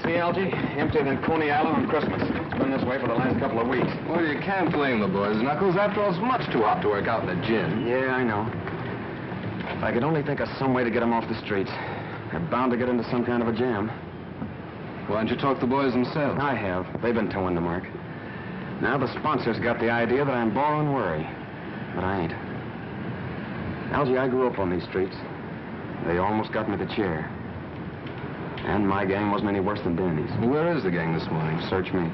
See, Algie? Emptier than Coney Island on Christmas. It's been this way for the last couple of weeks. Well, you can't blame the boys, Knuckles. After all, it's much too hot to work out in the gin. Yeah, I know. If I could only think of some way to get them off the streets. They're bound to get into some kind of a jam. Why don't you talk to the boys themselves? I have. They've been towing the mark. Now the sponsors got the idea that I'm borrowing worry. But I ain't. Algie, I grew up on these streets. They almost got me the chair. And my gang wasn't any worse than Danny's. Where is the gang this morning? Search me.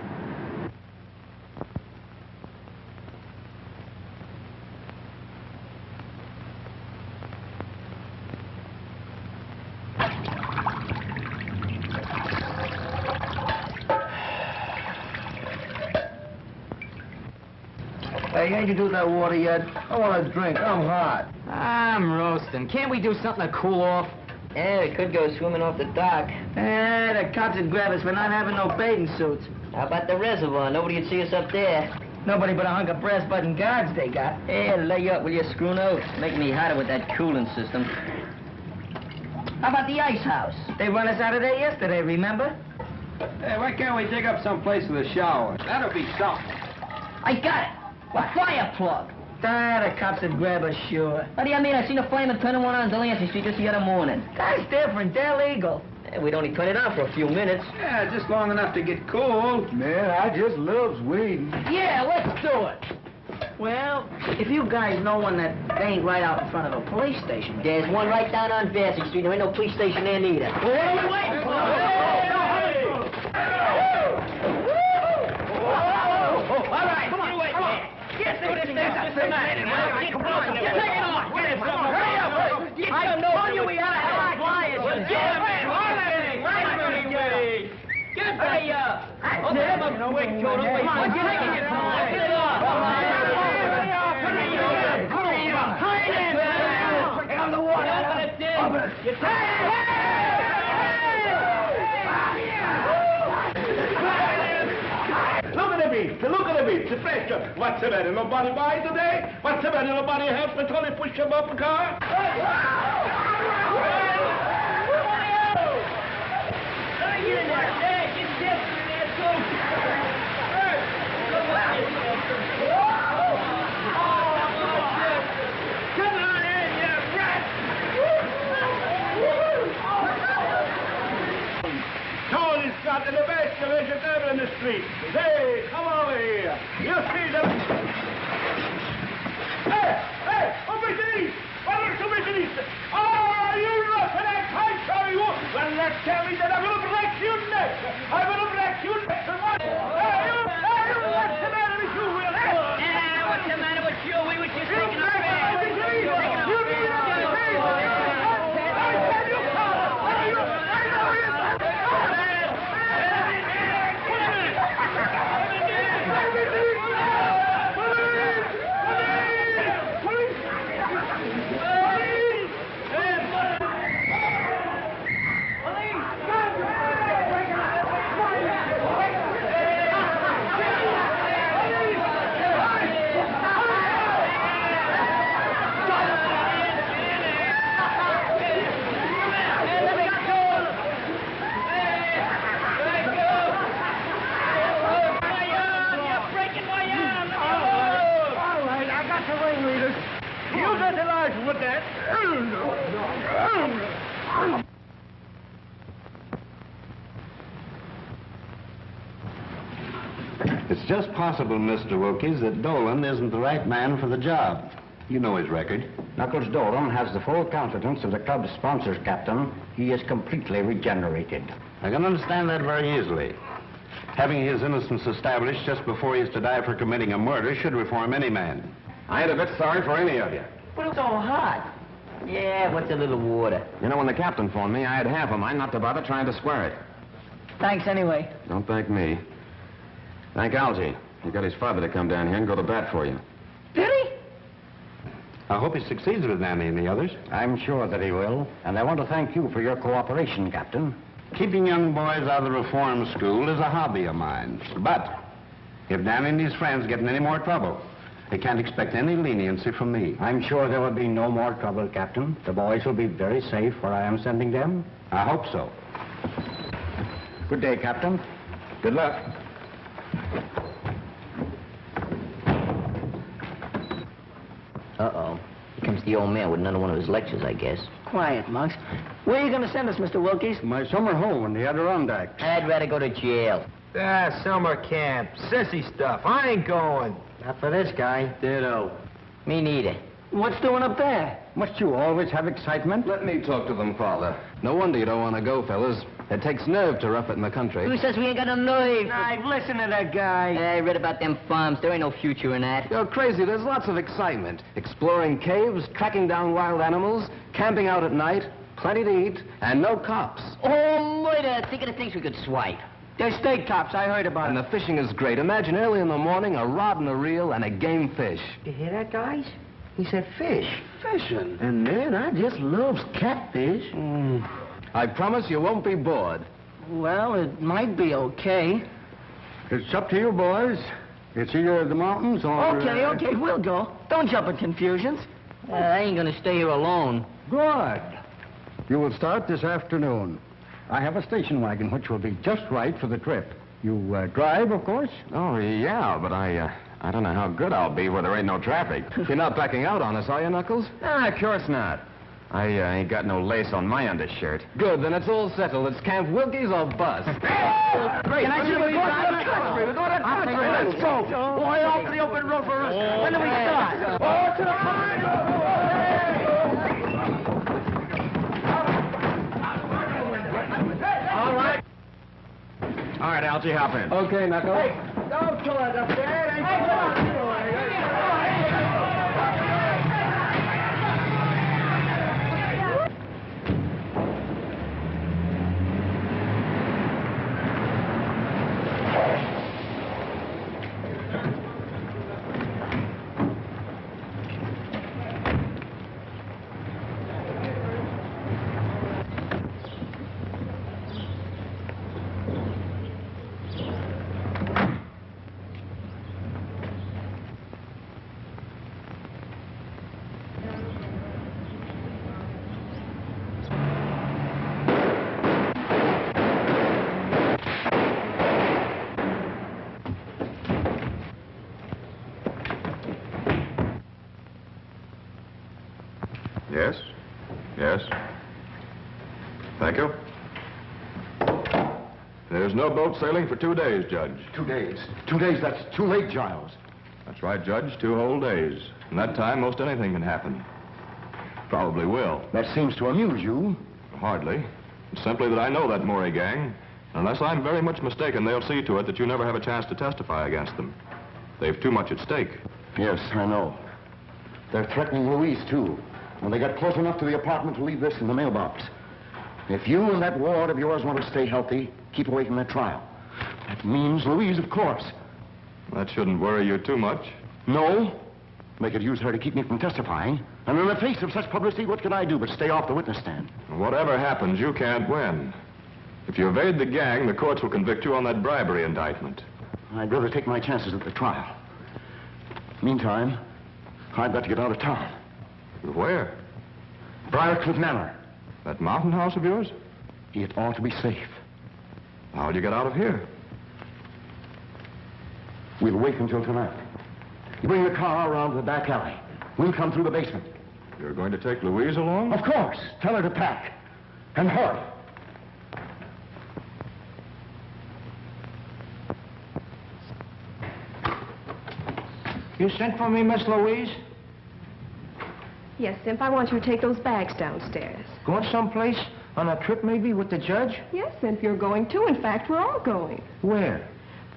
Hey, ain't you do that water yet? I want a drink. I'm hot. I'm roasting. Can't we do something to cool off? Yeah, we could go swimming off the dock. The cops would grab us for not having no bathing suits. How about the reservoir? Nobody would see us up there. Nobody but a hunk of brass button guards they got. Hey, lay up, will you, screw nose? Making me hotter with that cooling system. How about the ice house? They run us out of there yesterday, remember? Hey, why can't we dig up some place for the shower? That'll be something. I got it. A fire plug. The cops would grab us, sure. What do you mean? I seen a flame turning one on Delancey Street just the other morning. That's different. They're legal. Yeah, we'd only turn it on for a few minutes. Yeah, just long enough to get cool. Man, I just loves weed. Yeah, let's do it. Well, if you guys know one that ain't right out in front of a police station. There's one right down on Vassy Street. There ain't no police station there neither. Well, what are we waiting for? All right, come on, come on. Get through this thing. What's the matter? Come on, get it on. Get it, hurry up. I told you we had to have flyers. Get hurry up. Open him up quick, Jordan. Come on, get it on. Get it off. Hurry up. Hurry up. Get on the water. Open it, Dick. Open it. Look at the beach, the pressure. What's the matter? Nobody buy today? What's the matter? Nobody help me Tony push him up the car? Come on in, you rat! Tony's got the best vegetable in the street. Hey, come over here. You see them? Hey, Obeisoniste! Obeisoniste! Oh, you look at that tight, shall you? Well, let's tell me that I'm going to break your neck. I'm going to break your neck. Hey, what's the matter with you, Will? Yeah, what's the matter with you? We were just taking a It's just possible, Mr. Wilkes, that Dolan isn't the right man for the job. You know his record. Knuckles Dolan has the full confidence of the club's sponsors, Captain. He is completely regenerated. I can understand that very easily. Having his innocence established just before he is to die for committing a murder should reform any man. I ain't a bit sorry for any of you. But it's so hot. Yeah, what's a little water? You know, when the captain phoned me, I had half a mind not to bother trying to square it. Thanks anyway. Don't thank me. Thank Algie. He got his father to come down here and go to bat for you. Did he? I hope he succeeds with Nanny and the others. I'm sure that he will. And I want to thank you for your cooperation, Captain. Keeping young boys out of the reform school is a hobby of mine. But if Nanny and his friends get in any more trouble, they can't expect any leniency from me. I'm sure there will be no more trouble, Captain. The boys will be very safe where I am sending them. I hope so. Good day, Captain. Good luck. Uh-oh. Here comes the old man with another one of his lectures, I guess. Quiet, Monks. Where are you going to send us, Mr. Wilkies? My summer home in the Adirondacks. I'd rather go to jail. Ah, summer camp. Sissy stuff. I ain't going. Not for this guy. Ditto. Me neither. What's doing up there? Must you always have excitement? Let me talk to them, Father. No wonder you don't want to go, fellas. It takes nerve to rough it in the country. Who says we ain't got no nerve? I've listened to that guy. I read about them farms. There ain't no future in that. You're crazy. There's lots of excitement. Exploring caves, tracking down wild animals, camping out at night, plenty to eat, and no cops. Oh, murder! Think of the things we could swipe. There's state cops. I heard about And it. the fishing is great. Imagine early in the morning, a rod and a reel and a game fish. You hear that, guys? He said fish. Fishing. And man, I just loves catfish. I promise you won't be bored. Well, it might be okay. It's up to you, boys. It's either the mountains or... Okay, we'll go. Don't jump in confusions. I ain't gonna stay here alone. Good. You will start this afternoon. I have a station wagon which will be just right for the trip. You drive, of course? Oh, yeah, but I don't know how good I'll be where there ain't no traffic. You're not backing out on us, are you, Knuckles? Ah, of course not. I ain't got no lace on my undershirt. Good, then it's all settled. It's Camp Wilkies or bust. Great. Can I see the country? We're going to the country. Let's go. Boy, off to the open road for us. When do we start? Oh, to the All right, Algie, hop in. Okay, Knuckles. Don't kill us up there. Yes? Yes? Thank you. There's no boat sailing for 2 days, Judge. 2 days. 2 days, that's too late, Giles. That's right, Judge. 2 whole days. In that time, most anything can happen. Probably will. That seems to amuse you. Hardly. It's simply that I know that Murray gang. Unless I'm very much mistaken, they'll see to it that you never have a chance to testify against them. They've too much at stake. Yes, I know. They're threatening Louise, too. When they got close enough to the apartment to leave this in the mailbox. If you and that ward of yours want to stay healthy, keep away from that trial. That means Louise, of course. That shouldn't worry you too much. No. They could use her to keep me from testifying. And in the face of such publicity, what could I do but stay off the witness stand? Whatever happens, you can't win. If you evade the gang, the courts will convict you on that bribery indictment. I'd rather take my chances at the trial. Meantime, I've got to get out of town. Where? Briarcliff Manor. That mountain house of yours? It ought to be safe. How'll you get out of here? We'll wait until tonight. You bring the car around to the back alley. We'll come through the basement. You're going to take Louise along? Of course. Tell her to pack. And hurry. You sent for me, Miss Louise? Yes, Simp, I want you to take those bags downstairs. Going someplace? On a trip, maybe, with the judge? Yes, Simp, you're going too. In fact, we're all going. Where?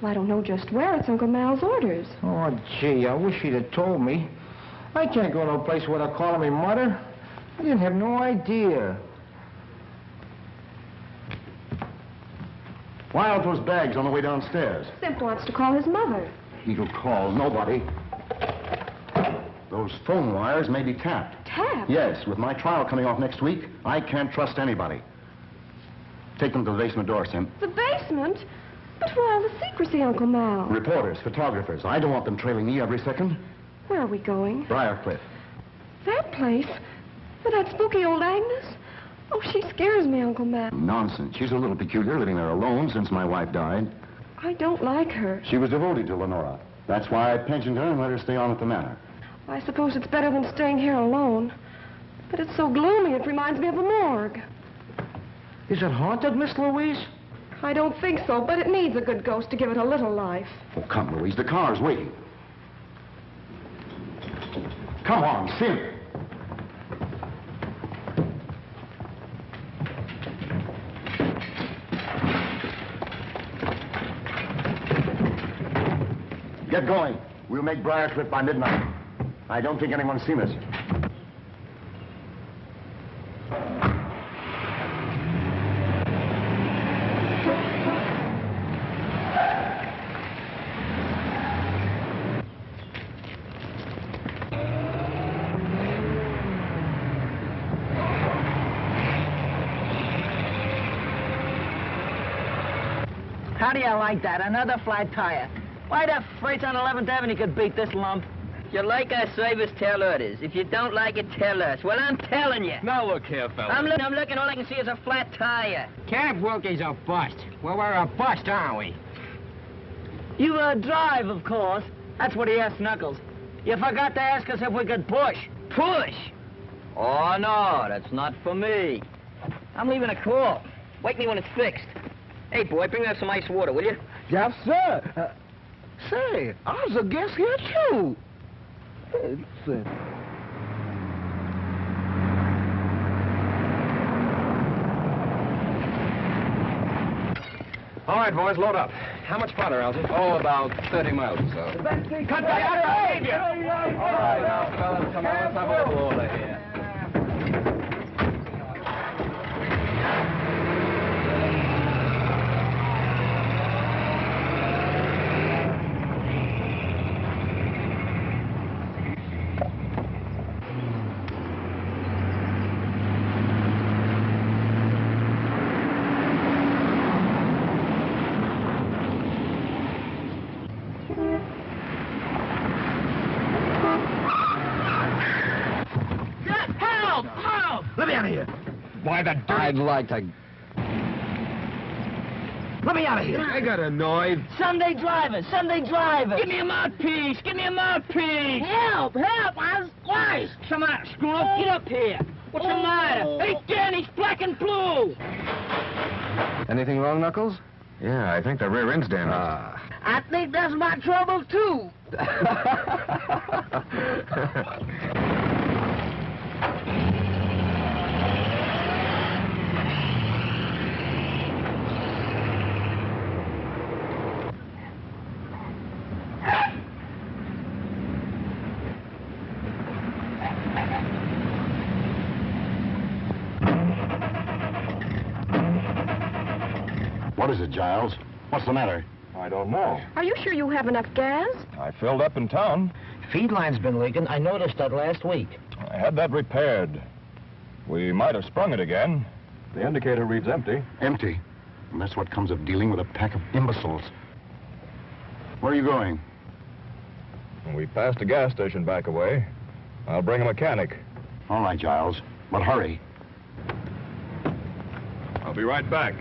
Well, I don't know just where. It's Uncle Mal's orders. Oh, gee, I wish he'd have told me. I can't go to a place where they're calling me mother. I didn't have no idea. Why aren't those bags on the way downstairs? Simp wants to call his mother. He'll call nobody. Those phone wires may be tapped. Tapped? Yes, with my trial coming off next week, I can't trust anybody. Take them to the basement door, Sim. The basement? But why all the secrecy, Uncle Mal? Reporters, photographers. I don't want them trailing me every second. Where are we going? Briarcliff. That place? For that spooky old Agnes? Oh, she scares me, Uncle Matt. Nonsense. She's a little peculiar, living there alone since my wife died. I don't like her. She was devoted to Lenora. That's why I pensioned her and let her stay on at the manor. I suppose it's better than staying here alone. But it's so gloomy, it reminds me of a morgue. Is it haunted, Miss Louise? I don't think so, but it needs a good ghost to give it a little life. Oh, come, Louise. The car's waiting. Come on, Sim. Get going. We'll make Briarcliff by midnight. I don't think anyone's seen us. How do you like that? Another flat tire. Why the freights on 11th Avenue could beat this lump? If you like our service, tell orders. If you don't like it, tell us. Well, I'm telling you. Now look here, fella. I'm looking. All I can see is a flat tire. Camp Wilkie's a bust. Well, we're a bust, aren't we? You drive, of course. That's what he asked Knuckles. You forgot to ask us if we could push. Push? Oh, no, that's not for me. I'm leaving a call. Wake me when it's fixed. Hey, boy, bring us some ice water, will you? Yes, sir. Say, I was a guest here, too. All right, boys, load up. How much farther, Algy? Oh, about 30 miles or so. Cut back behind you! All right, now, fellas, come on, let's have a little order here. Why the dirt? I'd like to... Let me out of here. I got annoyed. Sunday driver. Give me a mouthpiece. Help. I was twice. Come on, screw up. Get up here. What's the matter? Hey, Dan, he's black and blue. Anything wrong, Knuckles? Yeah, I think the rear end's damaged. I think that's my trouble, too. What is it, Giles? What's the matter? I don't know. Are you sure you have enough gas? I filled up in town. Feed line's been leaking. I noticed that last week. I had that repaired. We might have sprung it again. The indicator reads empty. Empty. And that's what comes of dealing with a pack of imbeciles. Where are you going? We passed a gas station back away. I'll bring a mechanic. All right, Giles. But hurry. I'll be right back.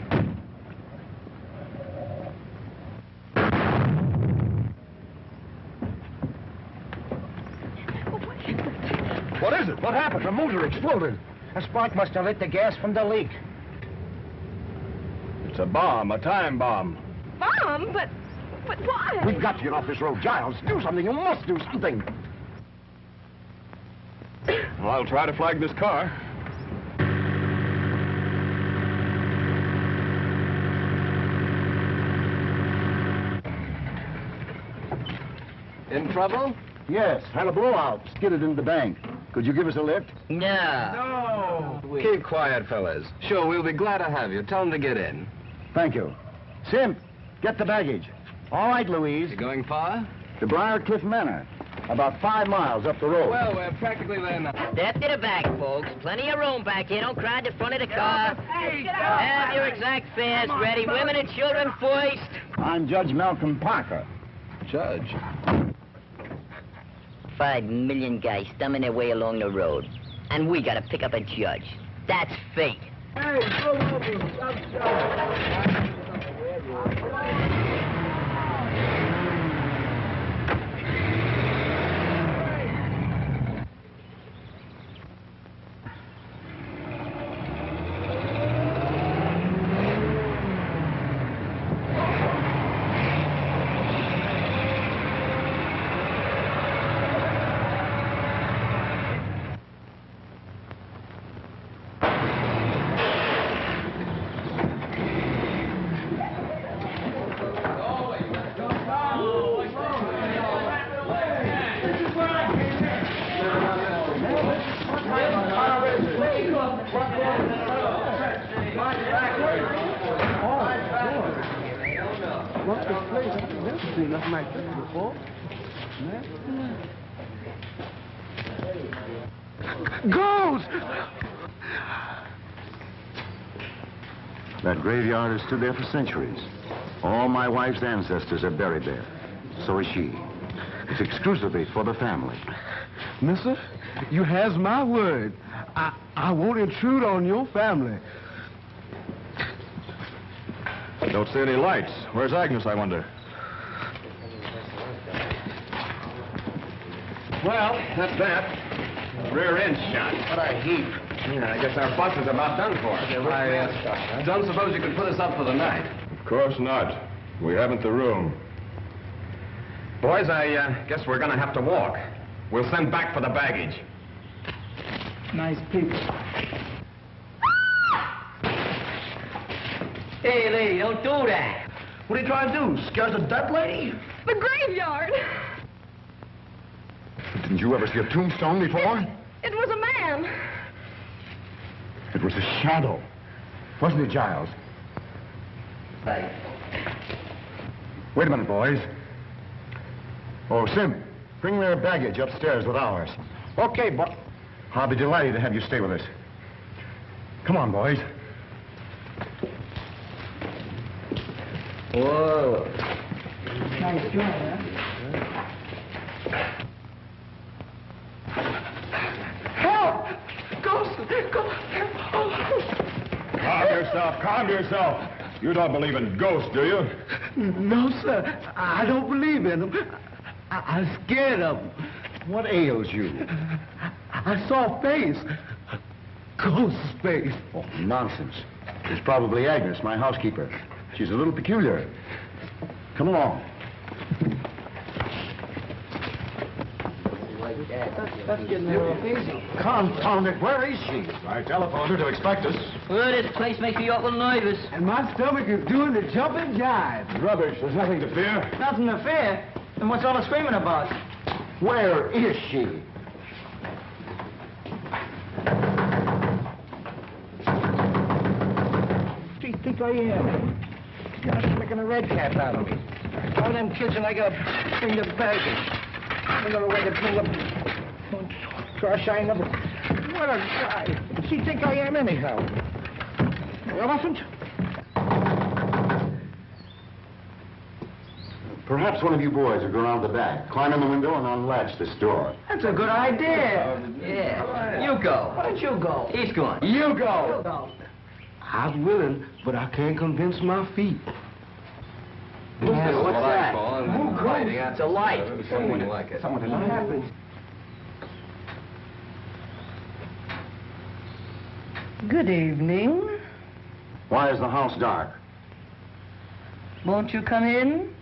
What is it? What happened? The motor exploded. A spark must have lit the gas from the leak. It's a bomb, a time bomb. Mom, but why? We've got to get off this road, Giles. Do something. You must do something. Well, I'll try to flag this car. In trouble? Yes, had a blowout. Skidded into the bank. Could you give us a lift? No. Keep quiet, fellas. Sure, we'll be glad to have you. Tell them to get in. Thank you. Simp, get the baggage. All right, Louise. You going far? To Briarcliff Manor. About 5 miles up the road. Well, we're practically there now. Step to the back, folks. Plenty of room back here. Don't crowd the front of the car. Have your exact fares ready. Women and children first. I'm Judge Malcolm Parker. Judge. 5 million guys stumbling their way along the road. And we gotta pick up a judge. That's fate. Hey, go over. Stop. What's this place? I've never seen nothing like this before. Ghost! That graveyard has stood there for centuries. All my wife's ancestors are buried there. So is she. It's exclusively for the family. Mister, you has my word. I won't intrude on your family. I don't see any lights. Where's Agnes, I wonder? Well, that's that. Rear end shot. What a heap. Yeah, I guess our bus is about done for. I don't suppose you could put us up for the night. Of course not. We haven't the room. Boys, I guess we're going to have to walk. We'll send back for the baggage. Nice people. Hey, lady, don't do that. What are you trying to do? Scare the dead lady? The graveyard. Didn't you ever see a tombstone before? It was a man. It was a shadow. Wasn't it, Giles? Right. Wait a minute, boys. Oh, Sim, bring their baggage upstairs with ours. Okay, but... I'll be delighted to have you stay with us. Come on, boys. Whoa. Nice job, huh? Help! Ghost! Go! Calm yourself, calm yourself. You don't believe in ghosts, do you? No, sir. I don't believe in them. I'm scared of them. What ails you? I saw a face. A ghost's face. Oh, nonsense. It's probably Agnes, my housekeeper. She's a little peculiar. Come along. That's getting a little hazy. Confound it, where is she? I telephoned her to expect us. Well, this place makes me awful nervous. And my stomach is doing the jumping jive. Rubbish, there's nothing to fear. Nothing to fear. And what's all the screaming about? Where is she? What do you think I am? You're making a red cap out of me. All them kids and I gotta bring the baggage. Another way to bring up... Gosh, I never... What a guy. What's he think I am anyhow? Elephant? Perhaps one of you boys will go around the back, climb in the window, and unlatch this door. That's a good idea. Yeah. You go. Why don't you go? He's going. You go. You go. I'm willing, but I can't convince my feet. What's that? It's a light. Something like it. What happened? Good evening. Why is the house dark? Won't you come in?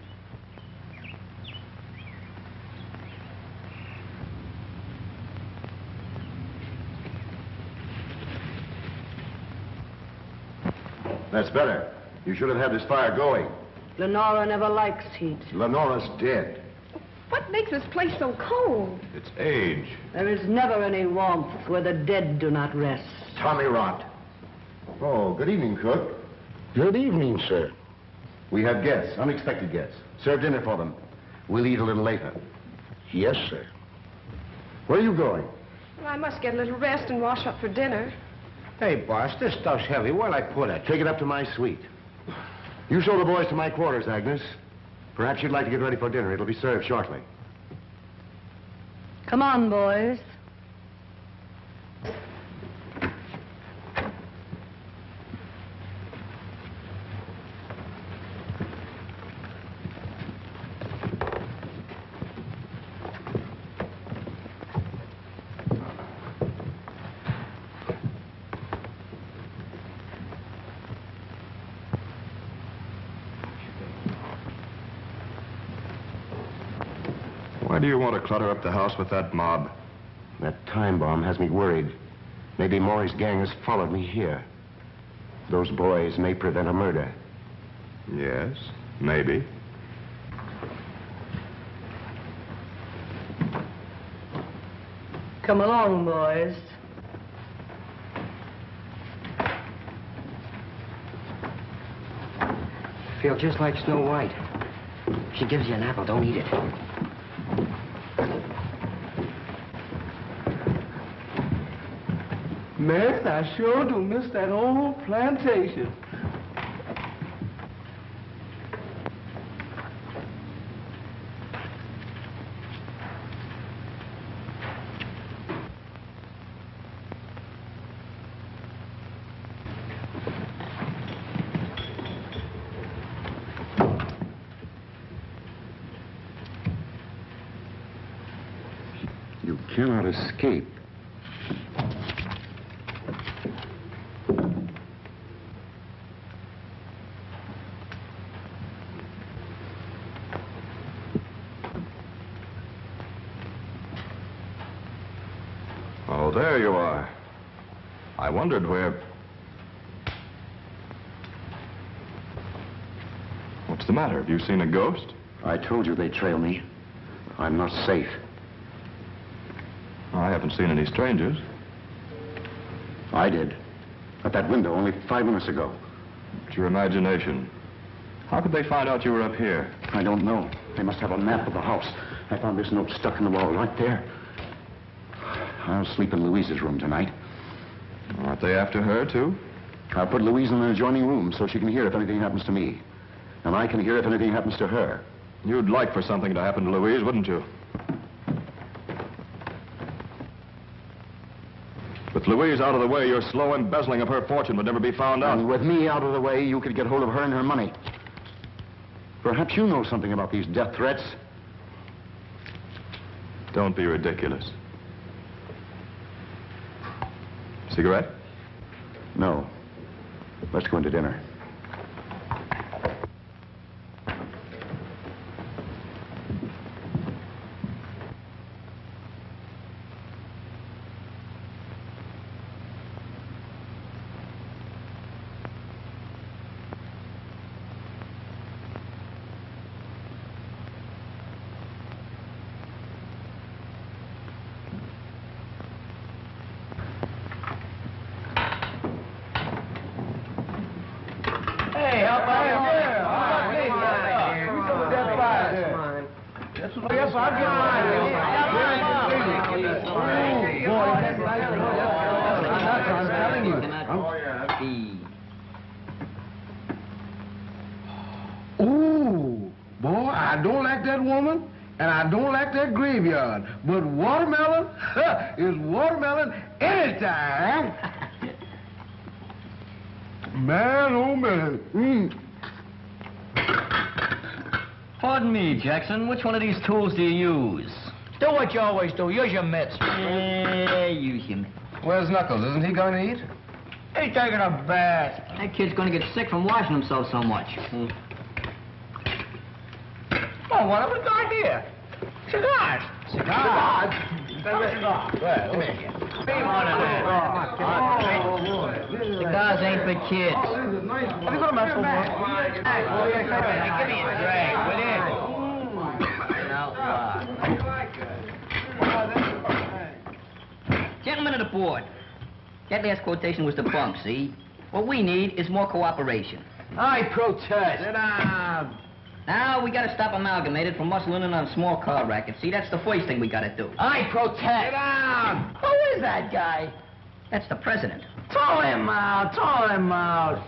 That's better. You should have had this fire going. Lenora never likes heat. Lenora's dead. What makes this place so cold? It's age. There is never any warmth where the dead do not rest. Tommy rot. Oh, good evening, cook. Good evening, sir. We have guests, unexpected guests. Serve dinner for them. We'll eat a little later. Yes, sir. Where are you going? Well, I must get a little rest and wash up for dinner. Hey, boss, this stuff's heavy. Where'll I put it? Take it up to my suite. You show the boys to my quarters, Agnes. Perhaps you'd like to get ready for dinner. It'll be served shortly. Come on, boys. Why do you want to clutter up the house with that mob? That time bomb has me worried. Maybe Maury's gang has followed me here. Those boys may prevent a murder. Yes, maybe. Come along, boys. Feel just like Snow White. If she gives you an apple, don't eat it. Man, I sure do miss that old plantation. You cannot escape. Oh, there you are. I wondered where... What's the matter? Have you seen a ghost? I told you they'd trail me. I'm not safe. I haven't seen any strangers. I did. At that window only 5 minutes ago. It's your imagination. How could they find out you were up here? I don't know. They must have a map of the house. I found this note stuck in the wall right there. I'll sleep in Louise's room tonight. Aren't they after her, too? I'll put Louise in an adjoining room so she can hear if anything happens to me. And I can hear if anything happens to her. You'd like for something to happen to Louise, wouldn't you? With Louise out of the way, your slow embezzling of her fortune would never be found out. And with me out of the way, you could get hold of her and her money. Perhaps you know something about these death threats. Don't be ridiculous. Cigarette? No. Let's go into dinner. Ooh, boy, I don't like that woman, and I don't like that graveyard. But watermelon is watermelon anytime. Man, oh man. Pardon me, Jackson. Which one of these tools do you use? Do what you always do. Use your mitts. Use your mitts. Where's Knuckles? Isn't he going to eat? He's taking a bath. That kid's gonna get sick from washing himself so much. Oh, what a good idea. Cigars. Cigars? Well, come here. Cigars ain't for kids. Have you got a mess for me? Give me a drag, will you? Gentlemen of the board, that last quotation was the bunk, see? What we need is more cooperation. I protest. Sit down. Now, we gotta stop Amalgamated from muscling in on small car rackets. See, that's the first thing we gotta do. I protest. Sit down. Who is that guy? That's the president. Throw him out. Throw him out.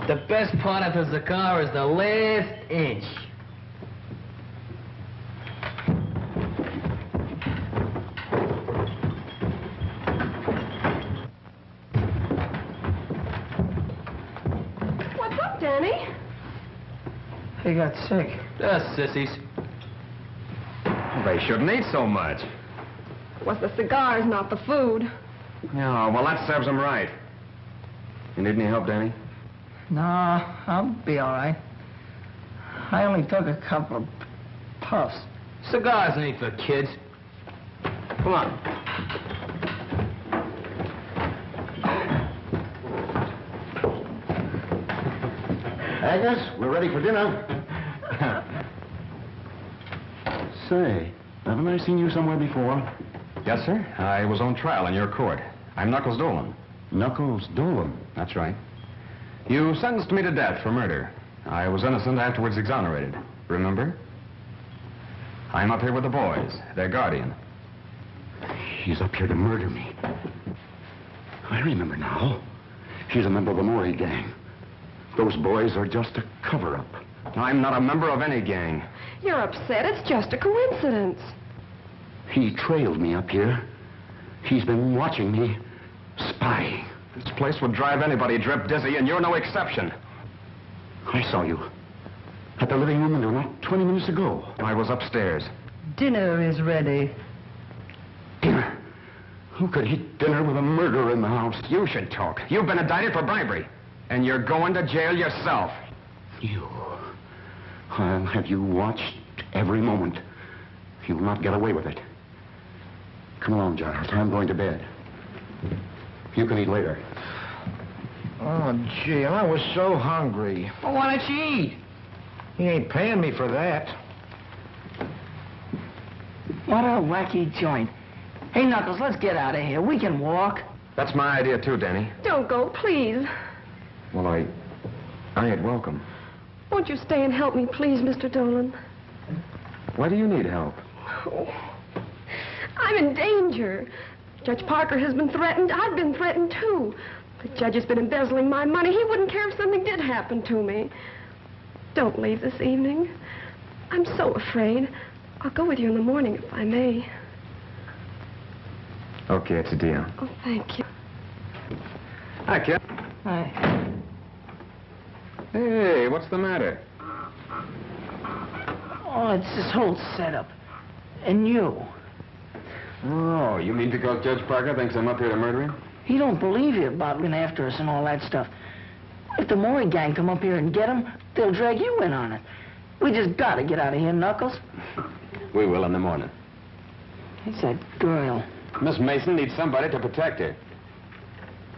The best part of the cigar is the last inch. What's up, Danny? He got sick. Sissies. They shouldn't eat so much. It was the cigars, not the food. Yeah, well, that serves him right. You need any help, Danny? No, I'll be all right. I only took a couple of puffs. Cigars ain't for kids. Come on. Agnes, we're ready for dinner. Say, haven't I seen you somewhere before? Yes, sir. I was on trial in your court. I'm Knuckles Dolan. Knuckles Dolan? That's right. You sentenced me to death for murder. I was innocent, afterwards exonerated. Remember? I'm up here with the boys, their guardian. He's up here to murder me. I remember now. He's a member of the Maury gang. Those boys are just a cover-up. I'm not a member of any gang. You're upset. It's just a coincidence. He trailed me up here. He's been watching me, spying. This place would drive anybody drip dizzy, and you're no exception. I saw you at the living room window not 20 minutes ago. I was upstairs. Dinner is ready. Dinner? Who could eat dinner with a murderer in the house? You should talk. You've been indicted for bribery, and you're going to jail yourself. You. I'll have you watched every moment. You'll not get away with it. Come along, Giles. I'm going to bed. You can eat later. Oh, gee, I was so hungry. Well, why don't you eat? He ain't paying me for that. What a wacky joint. Hey, Knuckles, let's get out of here. We can walk. That's my idea, too, Danny. Don't go, please. Well, I ain't welcome. Won't you stay and help me, please, Mr. Dolan? Why do you need help? Oh, I'm in danger. Judge Parker has been threatened. I've been threatened, too. The judge has been embezzling my money. He wouldn't care if something did happen to me. Don't leave this evening. I'm so afraid. I'll go with you in the morning, if I may. Okay, it's a deal. Oh, thank you. Hi, kid. Hi. Hey, what's the matter? Oh, it's this whole setup. And you. Oh, you mean because Judge Parker thinks I'm up here to murder him? He don't believe you about looking after us and all that stuff. If the Maury gang come up here and get him, they'll drag you in on it. We just gotta get out of here, Knuckles. We will in the morning. It's that girl. Miss Mason needs somebody to protect her.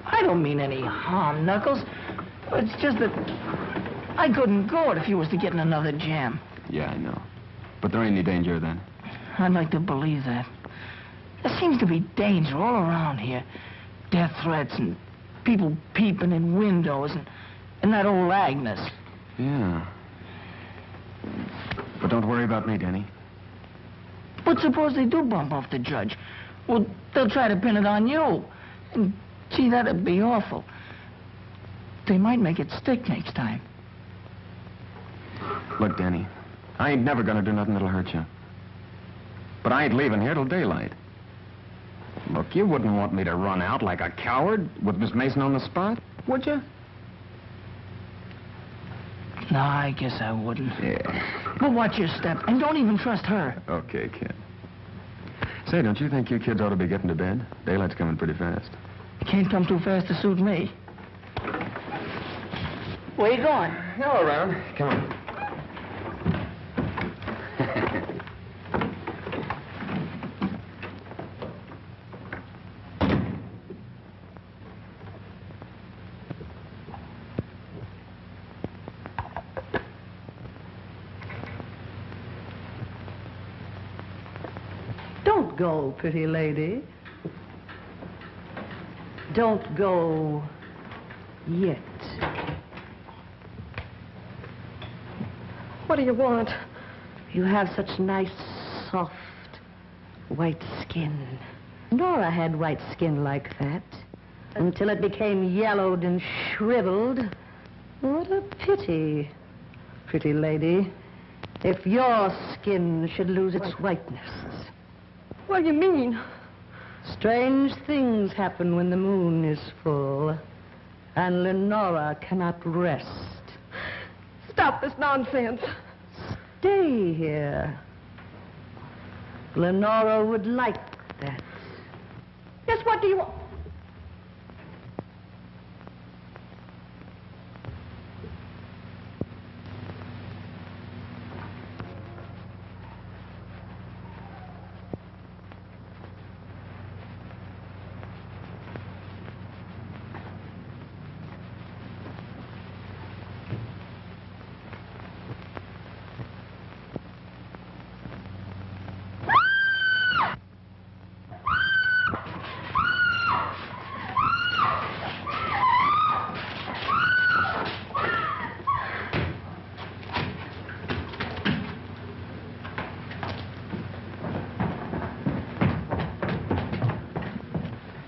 I don't mean any harm, Knuckles. It's just that I couldn't go it if you was to get in another jam. Yeah, I know. But there ain't any danger then. I'd like to believe that. There seems to be danger all around here. Death threats and people peeping in windows and that old Agnes. Yeah. But don't worry about me, Danny. But suppose they do bump off the judge? Well, they'll try to pin it on you. And, gee, that'd be awful. They might make it stick next time. Look, Danny, I ain't never gonna do nothing that'll hurt you. But I ain't leaving here till daylight. Look, you wouldn't want me to run out like a coward with Miss Mason on the spot, would you? No, I guess I wouldn't. Yeah. But watch your step, and don't even trust her. Okay, kid. Say, don't you think you kids ought to be getting to bed? Daylight's coming pretty fast. Can't come too fast to suit me. Where you going? Go around. Come on. Don't go, pretty lady. Don't go yet. What do you want? You have such nice, soft, white skin. Nora had white skin like that until it became yellowed and shriveled. What a pity, pretty lady, if your skin should lose its whiteness. What do you mean? Strange things happen when the moon is full, and Lenora cannot rest. Stop this nonsense. Stay here. Lenora would like that. Yes, what do you want?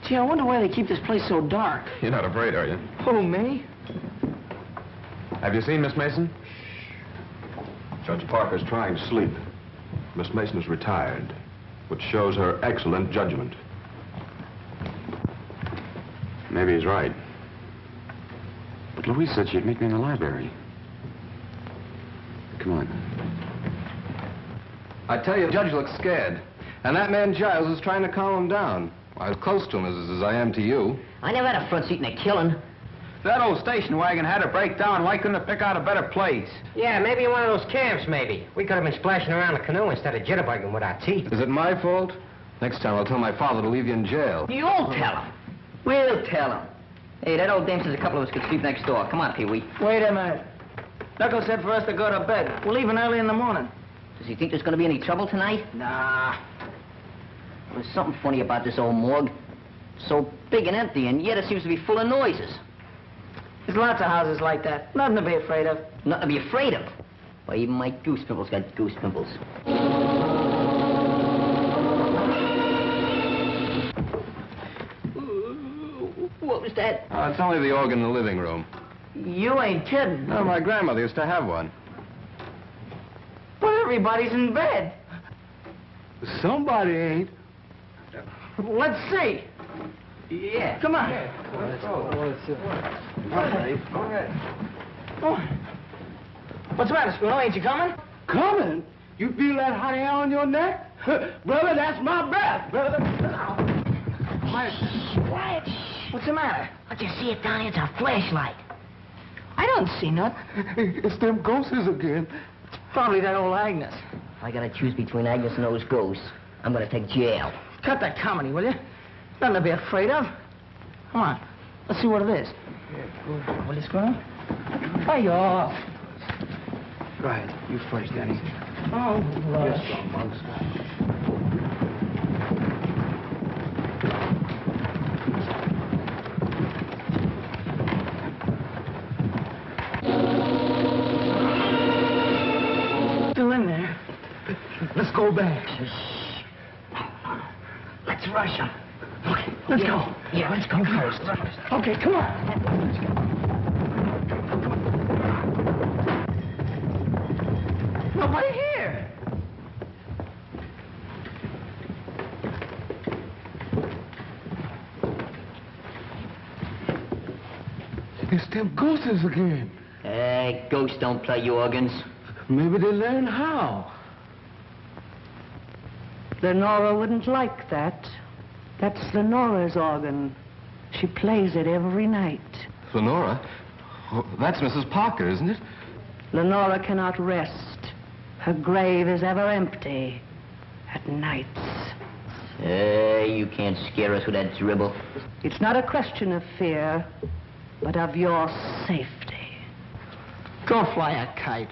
Gee, I wonder why they keep this place so dark. You're not afraid, are you? Oh, me? Have you seen Miss Mason? Judge Parker's trying to sleep. Miss Mason is retired, which shows her excellent judgment. Maybe he's right. But Louise said she'd meet me in the library. Come on. I tell you, the judge looks scared. And that man Giles is trying to calm him down. As close to him as I am to you. I never had a front seat in a killing. That old station wagon had to break down. Why couldn't it pick out a better place? Yeah, maybe in one of those camps, maybe. We could have been splashing around the canoe instead of jitterbugging with our teeth. Is it my fault? Next time I'll tell my father to leave you in jail. You'll tell him. We'll tell him. Hey, that old dame says a couple of us could sleep next door. Come on, Pee-wee. Wait a minute. Knuckles said for us to go to bed. We're leaving early in the morning. Does he think there's going to be any trouble tonight? Nah. There's something funny about this old morgue. So big and empty, and yet it seems to be full of noises. There's lots of houses like that. Nothing to be afraid of. Nothing to be afraid of. Why, even my goose pimples got goose pimples. What was that? Oh, it's only the organ in the living room. You ain't kidding. No, my grandmother used to have one. But everybody's in bed. Somebody ain't. Let's see. Yeah. Come on. Let's go. Go ahead. What's the matter, Spooner? Ain't you coming? Coming? You feel that hot air on your neck? Brother, that's my breath, brother. Quiet. What's the matter? What you see it down here? It's a flashlight. I don't see nothing. It's them ghosts again. Probably that old Agnes. If I gotta choose between Agnes and those ghosts, I'm gonna take jail. Cut that comedy, will you? Nothing to be afraid of. Come on. Let's see what it is. Will you, Spooner? Hey, off. Go ahead. You first, Danny. Oh, Lord. Yes, some monks. Still in there. Let's go back. Let's rush him. Okay, let's go. Yeah, let's go first. Okay, come on. Let's go. Nobody here. It's them ghosts again. Hey, ghosts don't play organs. Maybe they learn how. Lenora wouldn't like that. That's Lenora's organ. She plays it every night. Lenora? Oh, that's Mrs. Parker, isn't it? Lenora cannot rest. Her grave is ever empty at nights. Hey, you can't scare us with that dribble. It's not a question of fear, but of your safety. Go fly a kite.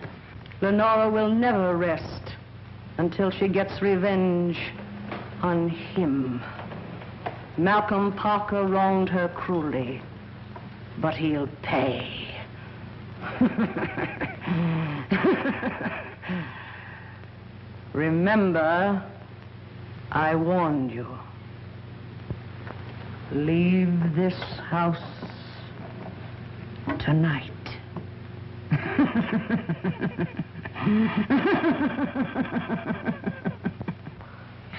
Lenora will never rest until she gets revenge on him. Malcolm Parker wronged her cruelly, but he'll pay. Remember, I warned you. Leave this house tonight.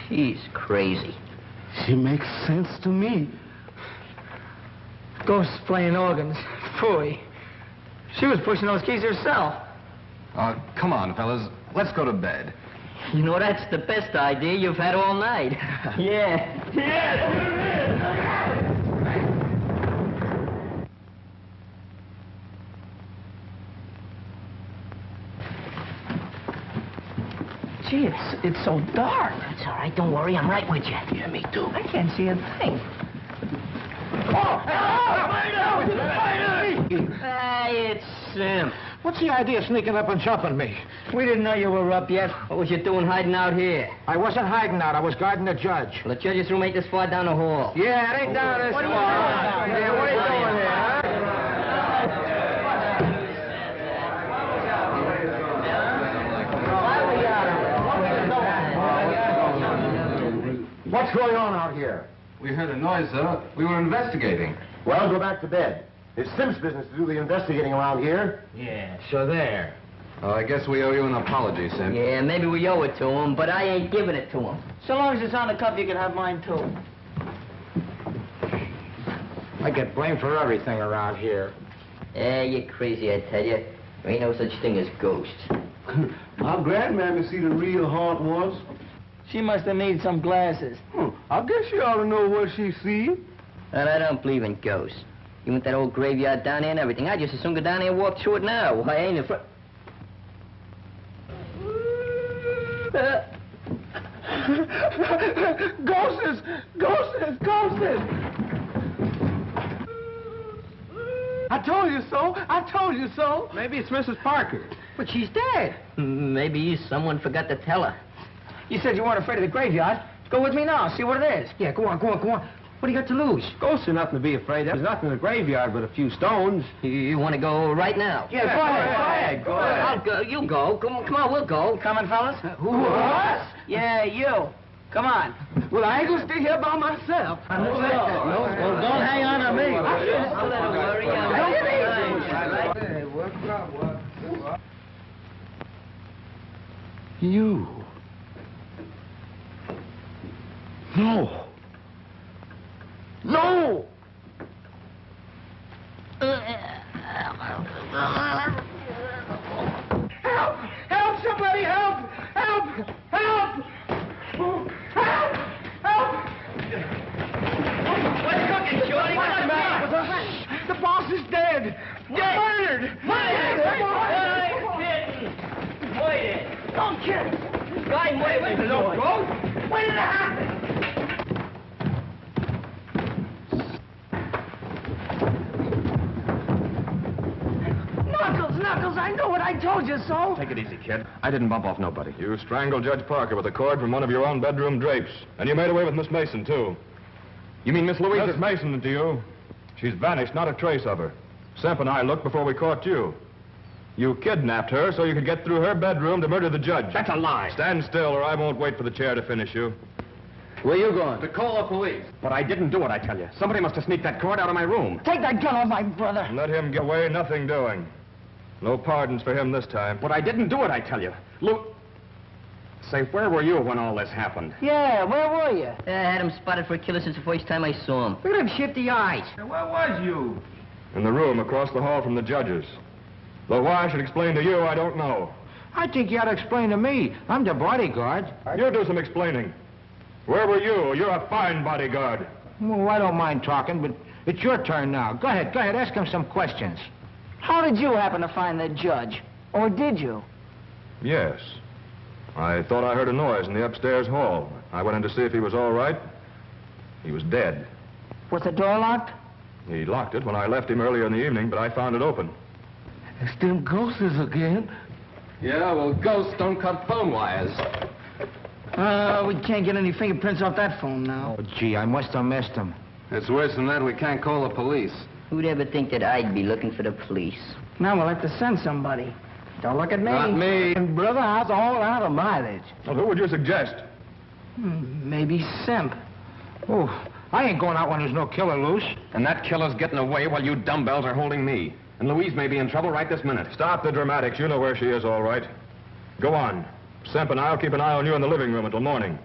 She's crazy. She makes sense to me. Ghosts playing organs. Phooey. She was pushing those keys herself. Come on, fellas. Let's go to bed. You know, that's the best idea you've had all night. Yeah. Gee, it's so dark. That's all right. Don't worry. I'm right with you. Yeah, me too. I can't see a thing. Hey, it's Sim. What's the idea of sneaking up and jumping me? We didn't know you were up yet. What was you doing hiding out here? I wasn't hiding out. I was guarding the judge. Well, the judge's room ain't this far down the hall. Yeah, it ain't down this far. Yeah, what are you doing here, huh? What's going on out here? We heard a noise, sir. We were investigating. Well, go back to bed. It's Sim's business to do the investigating around here. Yeah, so there. Oh, I guess we owe you an apology, Sim. Yeah, maybe we owe it to him, but I ain't giving it to him. So long as it's on the cup, you can have mine, too. I get blamed for everything around here. Yeah, you're crazy, I tell you. There ain't no such thing as ghosts. I'm glad Mammy see the real haunt was. She must have made some glasses. I guess she ought to know what she see. And I don't believe in ghosts. You want that old graveyard down there and everything. I just as soon go down there and walk through it now. I ain't afraid. Ghosts! Ghosts! Ghosts! I told you so! I told you so! Maybe it's Mrs. Parker. But she's dead. Maybe someone forgot to tell her. You said you weren't afraid of the graveyard. Go with me now. See what it is. Yeah, go on. What do you got to lose? Ghosts are nothing to be afraid of. There's nothing in the graveyard but a few stones. You want to go right now? Yeah, go ahead. Go ahead. I'll go. You go. Come on, we'll go. Coming, fellas? Who, us? Yeah, you. Come on. Well, I ain't gonna stay here by myself. Well, don't hang on to me. You. No. No! Help! Help! Somebody help! Help! Help! Help! Help! What's cooking, Shorty? What's the matter? The boss is dead! Murdered! Wait! Don't kill! Guy, wait! There's no ghost! When did it happen? Knuckles, I know it. I told you so. Take it easy, kid. I didn't bump off nobody. You strangled Judge Parker with a cord from one of your own bedroom drapes. And you made away with Miss Mason, too. You mean Miss Louise? Miss Mason to you. She's vanished, not a trace of her. Semp and I looked before we caught you. You kidnapped her so you could get through her bedroom to murder the judge. That's a lie. Stand still or I won't wait for the chair to finish you. Where you going? To call the police. But I didn't do it, I tell you. Somebody must have sneaked that cord out of my room. Take that gun off my brother. Let him get away, nothing doing. No pardons for him this time. But I didn't do it, I tell you. Say, where were you when all this happened? Yeah, where were you? I had him spotted for a killer since the first time I saw him. Look at him shifty eyes. Where was you? In the room across the hall from the judges. Though why I should explain to you, I don't know. I think you ought to explain to me. I'm the bodyguard. You do some explaining. Where were you? You're a fine bodyguard. Well, I don't mind talking, but it's your turn now. Go ahead, ask him some questions. How did you happen to find the judge? Or did you? Yes. I thought I heard a noise in the upstairs hall. I went in to see if he was all right. He was dead. Was the door locked? He locked it when I left him earlier in the evening, but I found it open. It's them ghosts again. Yeah, well, ghosts don't cut phone wires. We can't get any fingerprints off that phone now. Oh, gee, I must have missed him. It's worse than that. We can't call the police. Who'd ever think that I'd be looking for the police? Now we'll have to send somebody. Don't look at me. Not me. And brother, I was all out of mileage. Well, who would you suggest? Maybe Simp. Oh, I ain't going out when there's no killer loose. And that killer's getting away while you dumbbells are holding me. And Louise may be in trouble right this minute. Stop the dramatics. You know where she is, all right. Go on. Semp and I'll keep an eye on you in the living room until morning.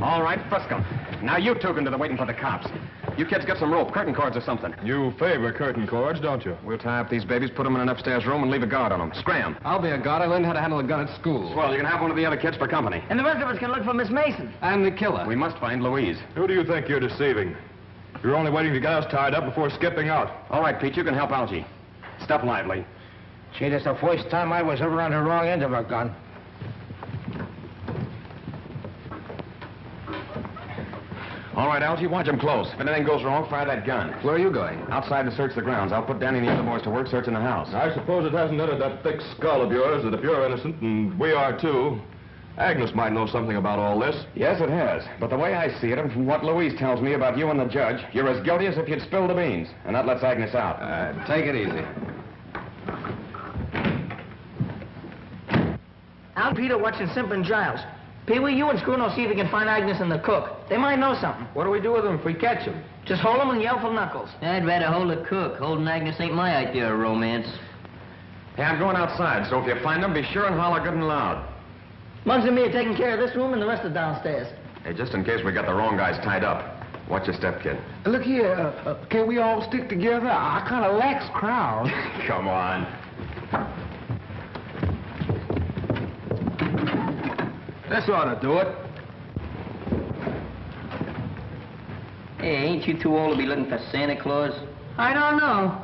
All right, Frisco. Now you two can do the waiting for the cops. You kids get some rope, curtain cords or something. You favor curtain cords, don't you? We'll tie up these babies, put them in an upstairs room, and leave a guard on them. Scram. I'll be a guard. I learned how to handle a gun at school. Well, you can have one of the other kids for company. And the rest of us can look for Miss Mason. I'm the killer. We must find Louise. Who do you think you're deceiving? You're only waiting to get us tied up before skipping out. All right, Pete, you can help Algie. Step lively. Gee, that's the first time I was ever on the wrong end of a gun. All right, Algie, watch him close. If anything goes wrong, fire that gun. Where are you going? Outside to search the grounds. I'll put Danny and the other boys to work searching the house. I suppose it hasn't entered that thick skull of yours that if you're innocent, and we are too, Agnes might know something about all this. Yes, it has. But the way I see it, and from what Louise tells me about you and the judge, you're as guilty as if you'd spilled the beans. And that lets Agnes out. Take it easy. Al and Peter watching Simp and Giles. Pee-wee, you and Screw will see if you can find Agnes and the cook. They might know something. What do we do with them if we catch them? Just hold them and yell for Knuckles. I'd rather hold the cook. Holding Agnes ain't my idea of romance. Hey, I'm going outside, so if you find them, be sure and holler good and loud. Muggs and me are taking care of this room and the rest are downstairs. Hey, just in case we got the wrong guys tied up. Watch your step, kid. Look here, can we all stick together? I kind of lax crowd. Come on. This ought to do it. Hey, ain't you too old to be looking for Santa Claus? I don't know.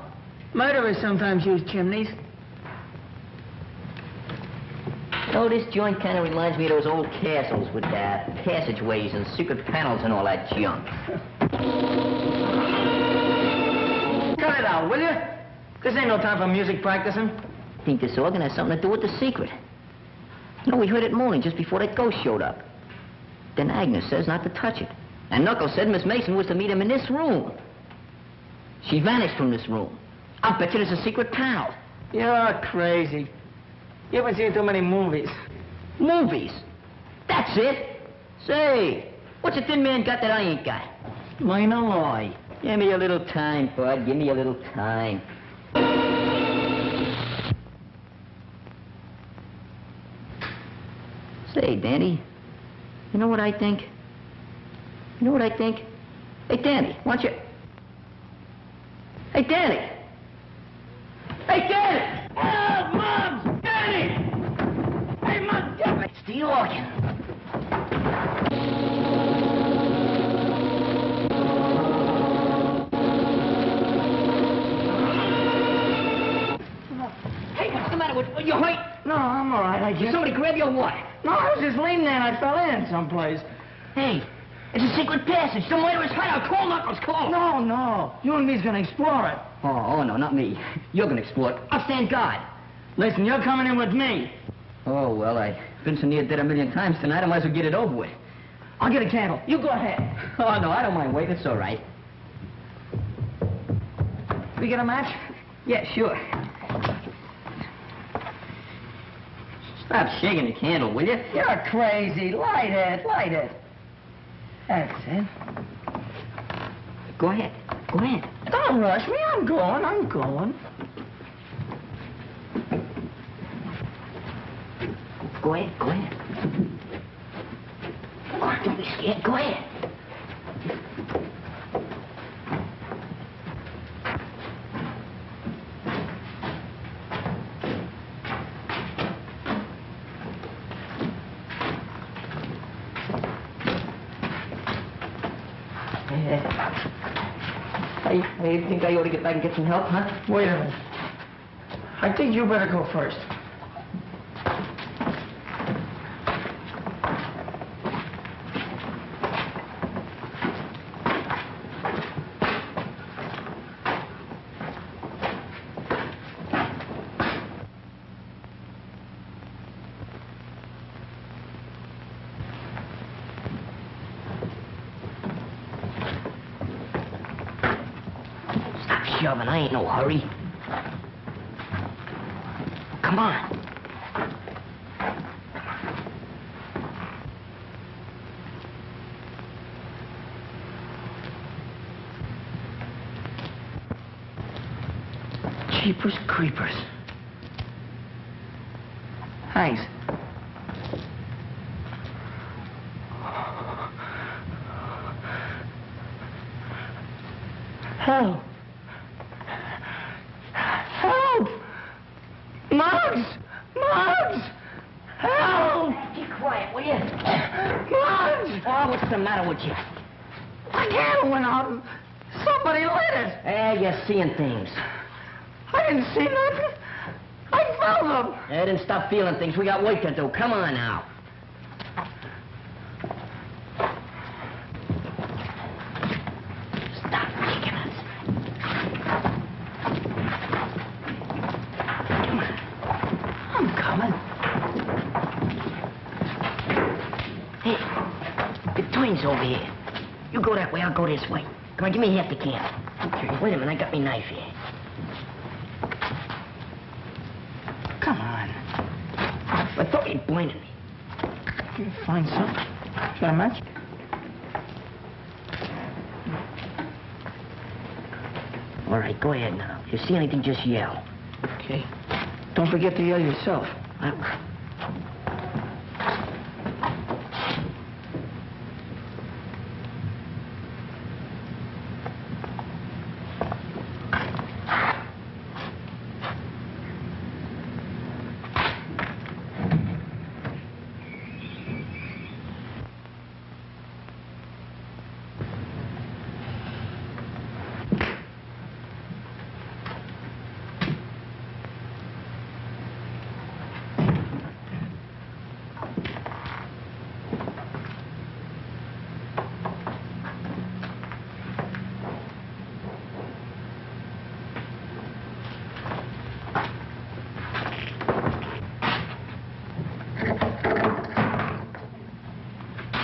Murderers sometimes use chimneys. Oh, this joint kind of reminds me of those old castles with passageways and secret panels and all that junk. Cut it out, will you? This ain't no time for music practicing. I think this organ has something to do with the secret. You know, we heard it moaning just before that ghost showed up. Then Agnes says not to touch it. And Knuckles said Miss Mason was to meet him in this room. She vanished from this room. I'll bet you there's a secret panel. You're crazy. You haven't seen too many movies. Movies? That's it. Say, what's a thin man got that I ain't got? Mine a lie. Give me a little time, bud. Give me a little time. Say, Danny, you know what I think? You know what I think? Hey, Danny, why don't you... Hey, Danny! Hey, Danny! Oh, Mom! Danny! Hey, Mom, damn it! It's the organ. Hey, what's the matter with you? Hurt? No, I'm all right, I Did guess. somebody grab you or what? No, I was just leaning there and I fell in someplace. Hey, it's a secret passage. The murderer's hideout. Call Knuckles, call. No. You and me's gonna explore it. Oh, no, not me. You're gonna explore it. I'll stand guard. Listen, you're coming in with me. Oh, well, I've been so near dead a million times tonight, I might as well get it over with. I'll get a candle. You go ahead. Oh, no, I don't mind waiting. It's all right. We get a match? Yeah, sure. Stop shaking the candle, will you? You're crazy. Light it. That's it. Go ahead. Don't rush me. I'm going. Go ahead. Oh, don't be scared. Go ahead. I think I ought to get back and get some help, huh? Wait a minute. I think you better go first. shoving. I ain't no hurry. Come on. Jeepers creepers. Thanks. Help! Help! Muggs! Muggs! Help! Keep quiet, will you? Muggs! Oh, what's the matter with you? My candle went out. Somebody lit it. You're seeing things. I didn't see nothing. I felt them. Then stop feeling things. We got work to do. Come on now. Stop kicking us. Come on. I'm coming. Hey, the twins over here. You go that way, I'll go this way. Come on, give me half the can. Okay. Wait a minute, I got me knife here. Come on. I thought you'd blinded me. Can you find something? Got a match? All right, go ahead now. If you see anything, just yell. Okay. Don't forget to yell yourself.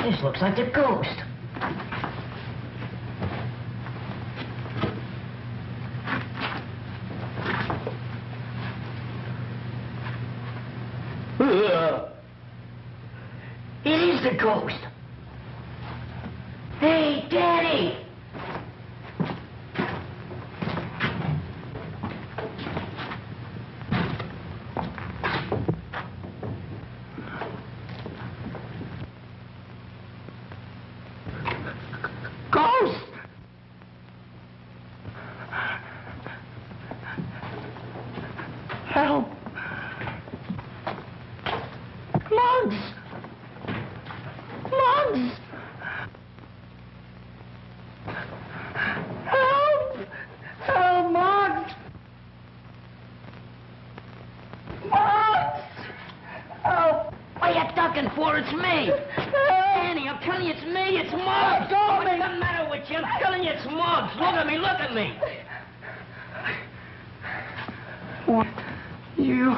This looks like a ghost. It is the ghost. Hey, Daddy! Ghost! Help! Muggs! Muggs! Help! Help, Muggs! Muggs! Help! What are you ducking for? It's me! Danny, I'm telling you, it's me. It's Muggs! What's the matter with you? I'm telling you, it's Muggs. Look at me, look at me. What do you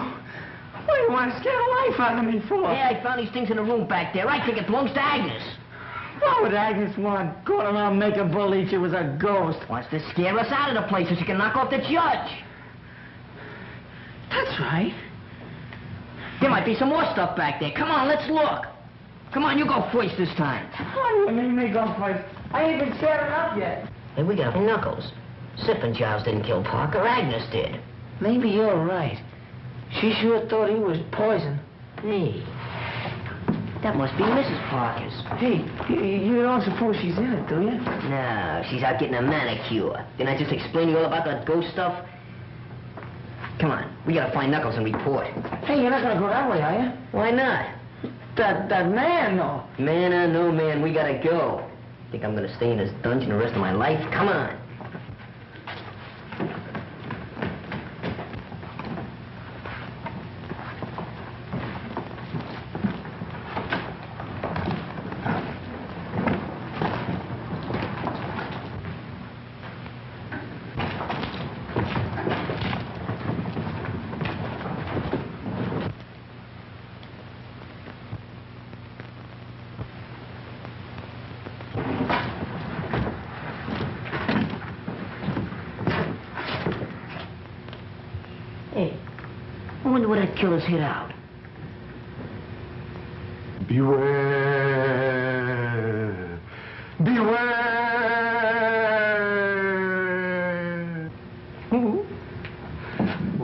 want to scare the life out of me for? Yeah, I found these things in the room back there. I think it belongs to Agnes. Why would Agnes want going around making believe she was a ghost? Wants to scare us out of the place so she can knock off the judge. That's right. There might be some more stuff back there. Come on, let's look. Come on, you go first this time. What do you mean me go first? I ain't even scared enough yet. Hey, we got Knuckles. Sippin' Giles didn't kill Parker. Agnes did. Maybe you're right. She sure thought he was poison. Hey, that must be Mrs. Parker's. Hey, you don't suppose she's in it, do you? No, she's out getting a manicure. Didn't I just explain to you all about that ghost stuff? Come on, we gotta find Knuckles and report. Hey, you're not gonna go that way, are you? Why not? That man, though. Man or no man, we gotta go. Think I'm gonna stay in this dungeon the rest of my life? Come on. wonder where that killer's hid out. Beware. Beware.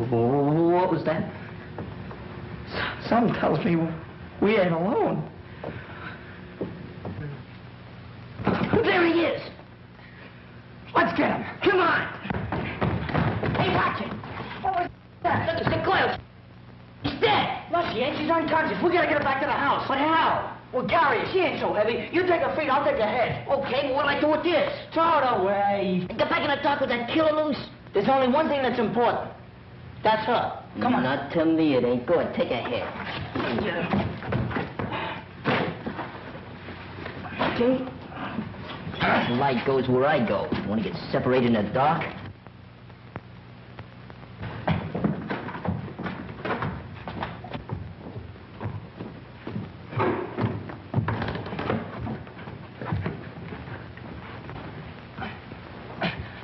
What was that? Something tells me we ain't alone. There he is. Let's get him. Come on. Hey, watch it. What was that? Look, it's the coil. He's dead. No, she ain't. She's unconscious. We gotta get her back to the house. But how? We'll carry her. She ain't so heavy. You take her feet, I'll take her head. Okay, well, what'll I do with this? Throw it away. Get back in the dark with that killer loose. There's only one thing that's important. That's her. Come on. Not to me, it ain't. Go ahead, take her head. Okay. The light goes where I go. Want to get separated in the dark?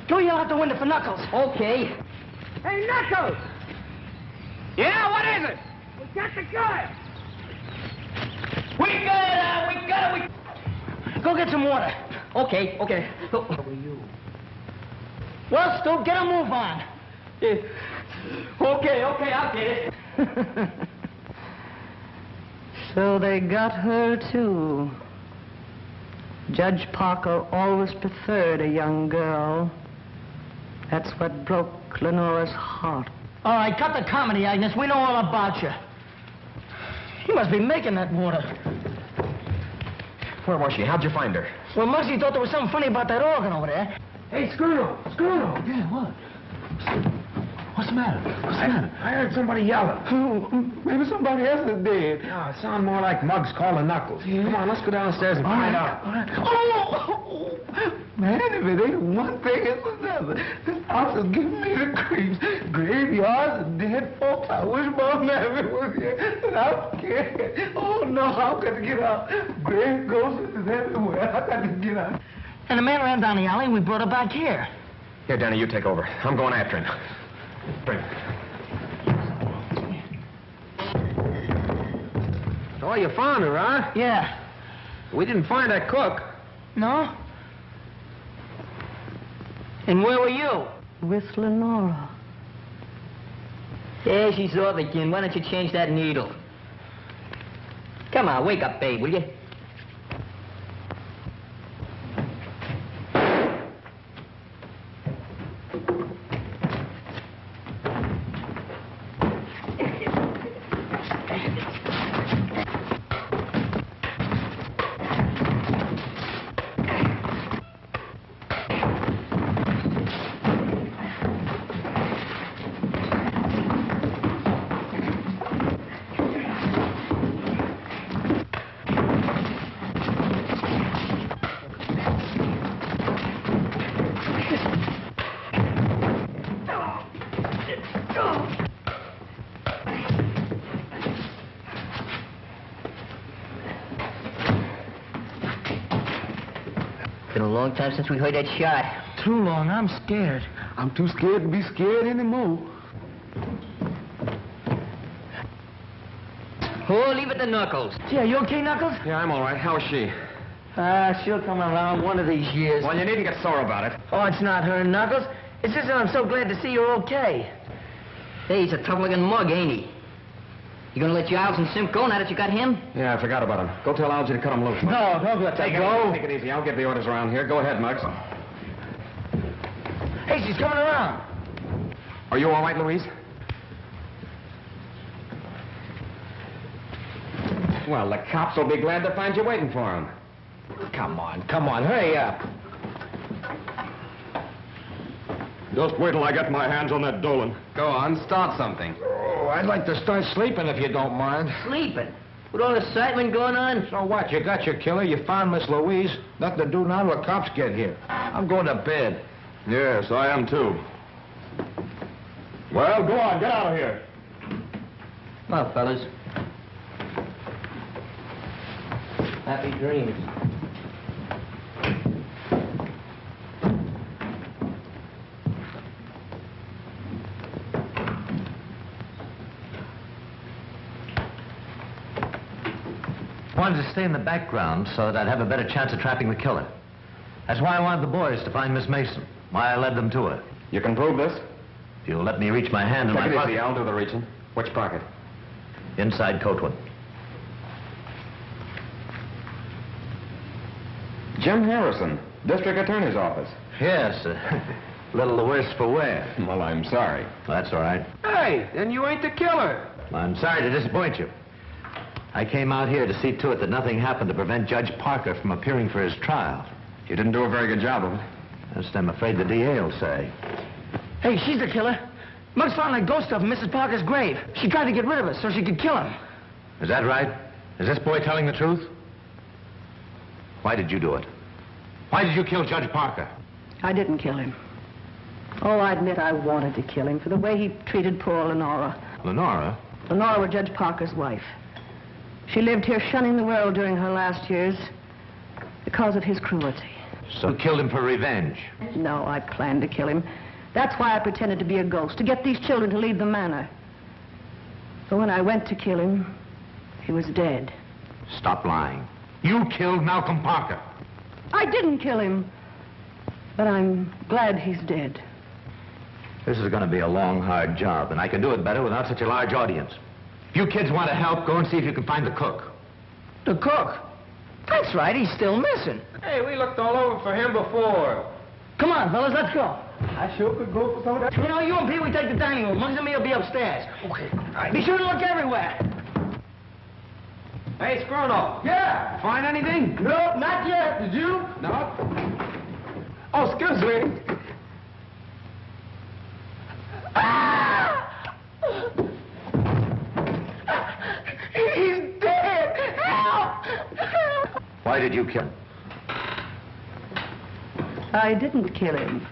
Go yell out the window for Knuckles. Okay. Hey, Knuckles! Yeah, what is it? We got the guy. We got it. Go get some water. Okay. Go. Well, Stu, get a move on. Okay, I'll get it. So they got her, too. Judge Parker always preferred a young girl. That's what broke Lenora's heart. All right, cut the comedy, Agnes. We know all about you. You must be making that water. Where was she? How'd you find her? Well, Muggsy thought there was something funny about that organ over there. Hey, Skirtle. Yeah, what? What's the matter? I heard somebody yelling. Maybe somebody else is dead. No, it sounded more like Muggs calling Knuckles. Yeah. Come on, let's go downstairs and find out. All right. Oh! Man, if it ain't one thing, it's another. This house is giving me the creeps. Graveyards and dead folks. I wish Mom Maverick was here. And I'm scared. Oh, no, I've got to get out. Grave ghosts is everywhere. I've got to get out. And the man ran down the alley and we brought her back here. Here, Danny, you take over. I'm going after him. Bring her. Oh, you found her, huh? Yeah. We didn't find that cook. No? And where were you? With Lenora. Yeah, she's off again. Why don't you change that needle? Come on, wake up, babe, will you? Been a long time since we heard that shot. Too long. I'm scared. I'm too scared to be scared anymore. Oh, leave it to Knuckles. Yeah, you okay, Knuckles? Yeah, I'm all right. How is she? She'll come around one of these years. Well, you needn't get sore about it. Oh, it's not her, Knuckles. It's just that I'm so glad to see you're okay. Hey, he's a tough-looking mug, ain't he? You gonna let Giles and Simp go now that you got him? Yeah, I forgot about him. Go tell Algie to cut him loose. No, don't let that go. Take it easy. I'll give the orders around here. Go ahead, Muggs. Hey, she's coming around. Are you all right, Louise? Well, the cops will be glad to find you waiting for them. Come on, hurry up. Just wait till I get my hands on that Dolan. Go on, start something. Oh, I'd like to start sleeping if you don't mind. Sleeping? With all the excitement going on? So what? You got your killer, you found Miss Louise. Nothing to do now till the cops get here. I'm going to bed. Yes, I am too. Well, go on, get out of here. Well, fellas. Happy dreams. wanted to stay in the background so that I'd have a better chance of trapping the killer. That's why I wanted the boys to find Miss Mason, why I led them to her. You can prove this? If you'll let me reach my hand in my Take it pocket. easy, I'll do the reaching. Which pocket? Inside coat one. Jim Harrison, District Attorney's Office. Yes, a little the worse for wear. Well, I'm sorry. That's all right. Hey, then you ain't the killer. I'm sorry to disappoint you. I came out here to see to it that nothing happened to prevent Judge Parker from appearing for his trial. You didn't do a very good job of it. That's what I'm afraid the DA will say. Hey, she's the killer. Muggs found that ghost stuff in Mrs. Parker's grave. She tried to get rid of us so she could kill him. Is that right? Is this boy telling the truth? Why did you do it? Why did you kill Judge Parker? I didn't kill him. Oh, I admit I wanted to kill him for the way he treated poor Lenora. Lenora? Lenora was Judge Parker's wife. She lived here shunning the world during her last years because of his cruelty. So you killed him for revenge? No, I planned to kill him. That's why I pretended to be a ghost, to get these children to leave the manor. But when I went to kill him, he was dead. Stop lying. You killed Malcolm Parker. I didn't kill him, but I'm glad he's dead. This is going to be a long, hard job, and I can do it better without such a large audience. If you kids want to help, go and see if you can find the cook. The cook? That's right, he's still missing. Hey, we looked all over for him before. Come on, fellas, let's go. I sure could go for some of that. You know, you and Pete, we take the dining room. Muggs and me will be upstairs. Okay. Be sure to look everywhere. Hey, Scrono. Yeah. Find anything? No, not yet. Did you? No. Oh, excuse me. He's dead. Help! Why did you kill him? I didn't kill him.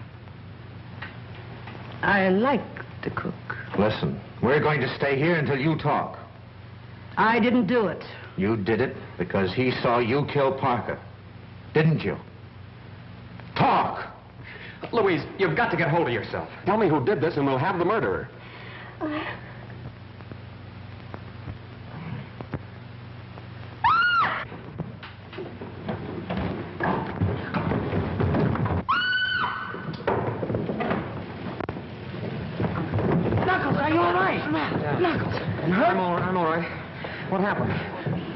I liked the cook. Listen, we're going to stay here until you talk. I didn't do it. You did it because he saw you kill Parker. Didn't you? Talk! Louise, you've got to get hold of yourself. Tell me who did this and we'll have the murderer. Knuckles, are you all right? Knuckles. I'm all right. What happened?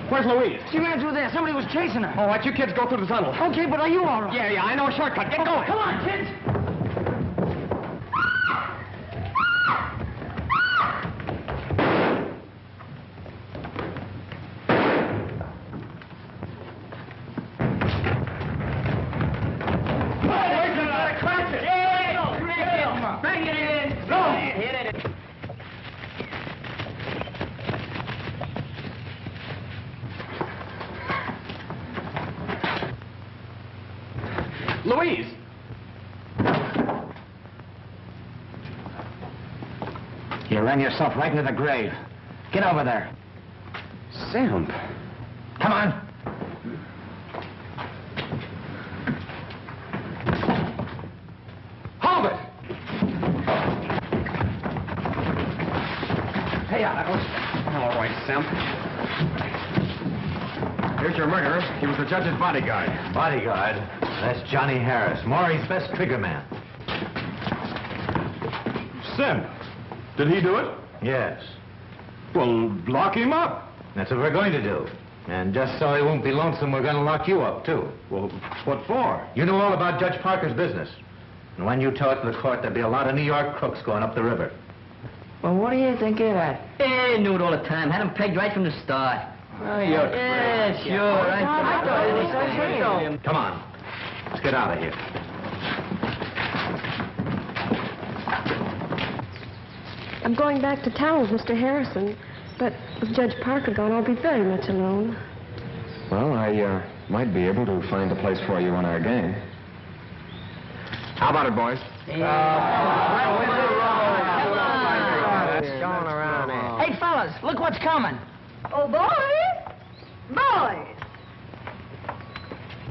Where's Louise? She ran through there. Somebody was chasing her. All right, you kids go through the tunnel. Okay, but are you all right? Yeah, I know a shortcut. Get going. Come on, kids. Louise! You ran yourself right into the grave. Get over there. Simp. Come on. Hold it! Hey, Knuckles. All right, Simp. Here's your murderer. He was the judge's bodyguard. Bodyguard? That's Johnny Harris, Maury's best trigger man. Simp. Did he do it? Yes. Well, lock him up. That's what we're going to do. And just so he won't be lonesome, we're going to lock you up, too. Well, what for? You know all about Judge Parker's business. And when you tell it to the court, there'll be a lot of New York crooks going up the river. Well, what do you think of that? Hey, knew it all the time. Had him pegged right from the start. Oh, you're Yeah, sure. I thought it was so real. Come on. Let's get out of here. I'm going back to town with Mr. Harrison, but with Judge Parker gone, I'll be very much alone. Well, I might be able to find a place for you on our gang. How about it, boys? Hey, fellas, look what's coming. Oh, boys! Boys!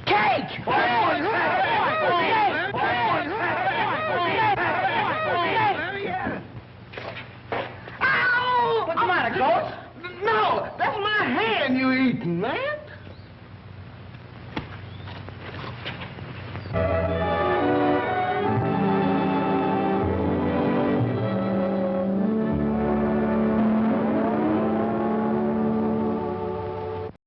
Cake!